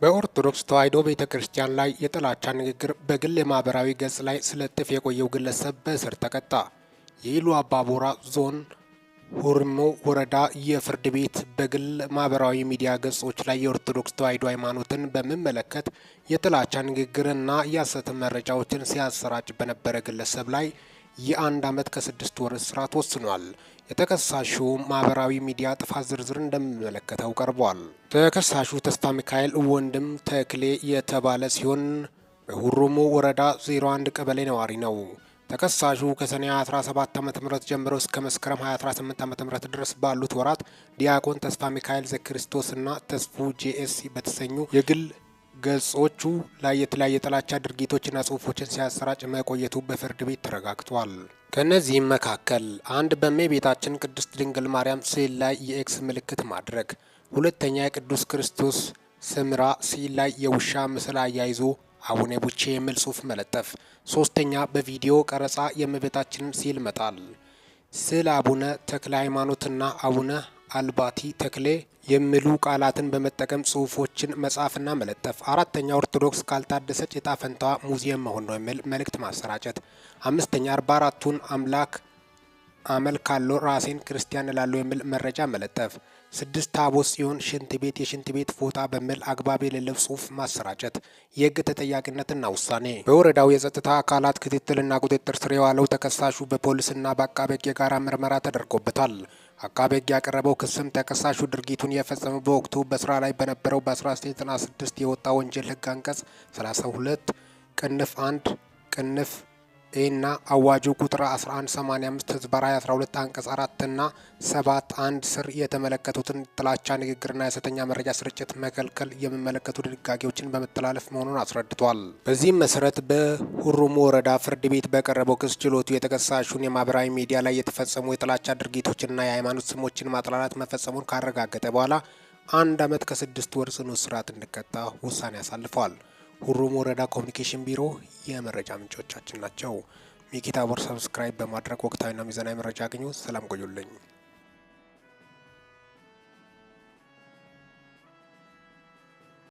በኦርቶዶክስ ተዋሕዶ ቤተክርስቲያን ላይ የጥላቻ ንግግር በግል የማህበራዊ ገጽ ላይ ሲለጥፍ የቆየው ግለሰብ በእስር ተቀጣ። የኢሉ አባቦራ ዞን ሁርሞ ወረዳ የፍርድ ቤት በግል ማህበራዊ ሚዲያ ገጾች ላይ የኦርቶዶክስ ተዋሕዶ ሃይማኖትን በሚመለከት የጥላቻ ንግግርና የሐሰት መረጃዎችን ሲያሰራጭ በነበረ ግለሰብ ላይ የ1 ዓመት ከ6 ወር እስራት ወስኗል። የተከሳሹ ማህበራዊ ሚዲያ ጥፋት ዝርዝር እንደሚመለከተው ቀርቧል። ተከሳሹ ተስፋ ሚካኤል ወንድም ተክሌ የተባለ ሲሆን በሁሩሙ ወረዳ 01 ቀበሌ ነዋሪ ነው። ተከሳሹ ከሰኔ 17 ዓ.ም ጀምሮ እስከ መስከረም 2018 ዓ.ም ድረስ ባሉት ወራት ዲያቆን ተስፋ ሚካኤል ዘክርስቶስና ተስፉ ጄኤስ በተሰኙ የግል ገጾቹ ላይ የተለያየ ጥላቻ ድርጊቶችና ጽሁፎችን ሲያሰራጭ መቆየቱ በፍርድ ቤት ተረጋግጧል። ከነዚህም መካከል 1. በእመቤታችን ቅድስት ድንግል ማርያም ስዕል ላይ የኤክስ ምልክት ማድረግ፣ 2. የቅዱስ ክርስቶስ ሰምራ ስዕል ላይ የውሻ ምስል አያይዞ አቡነ ቡቼ የሚል ጽሁፍ መለጠፍ፣ 3. በቪዲዮ ቀረጻ የእመቤታችንን ስዕል መጣል፣ ስለ አቡነ ተክለ ሃይማኖትና አቡነ አልባቲ ተክሌ የሚሉ ቃላትን በመጠቀም ጽሁፎችን መጻፍና መለጠፍ፣ 4. ኦርቶዶክስ ካልታደሰች ዕጣ ፈንታዋ ሙዚየም መሆን ነው የሚል መልእክት ማሰራጨት፣ 5. 44ቱን አምላክ አመልካለሁ ራሴን ክርስቲያን እላለሁ የሚል መረጃ መለጠፍ፣ 6. ታቦት ጽዮን ሽንት ቤት የሽንት ቤት ፎጣ በሚል አግባብ የሌለው ጽሁፍ ማሰራጨት። የህግ ተጠያቂነትና ውሳኔ። በወረዳው የጸጥታ አካላት ክትትልና ቁጥጥር ስር የዋለው ተከሳሹ በፖሊስና በአቃቤ ሕግ የጋራ ምርመራ ተደርጎበታል። አቃቤ ሕግ ያቀረበው ክስም ተከሳሹ ድርጊቱን የፈጸመው በወቅቱ በስራ ላይ በነበረው በ1996 የወጣ ወንጀል ህግ አንቀጽ 32 ቅንፍ 1 ቅንፍ እና አዋጁ ቁጥር 1185 ህዝባራ 12 አንቀጽ 4 እና 7 1 ስር የተመለከቱትን ጥላቻ ንግግርና የሐሰተኛ መረጃ ስርጭት መከልከል የሚመለከቱ ድንጋጌዎችን በመተላለፍ መሆኑን አስረድቷል። በዚህም መሰረት በሁሩሙ ወረዳ ፍርድ ቤት በቀረበው ክስ ችሎቱ የተከሳሹን የማህበራዊ ሚዲያ ላይ የተፈጸሙ የጥላቻ ድርጊቶችንና የሃይማኖት ስሞችን ማጥላላት መፈጸሙን ካረጋገጠ በኋላ 1 ዓመት ከ6 ወር ጽኑ እስራት እንዲቀጣ ውሳኔ አሳልፈዋል። ሁሩሙ ወረዳ ኮሚኒኬሽን ቢሮ የመረጃ ምንጮቻችን ናቸው። ሚኪ ታቦር ሰብስክራይብ በማድረግ ወቅታዊና ሚዛናዊ መረጃ አግኙ። ሰላም ቆዩልኝ።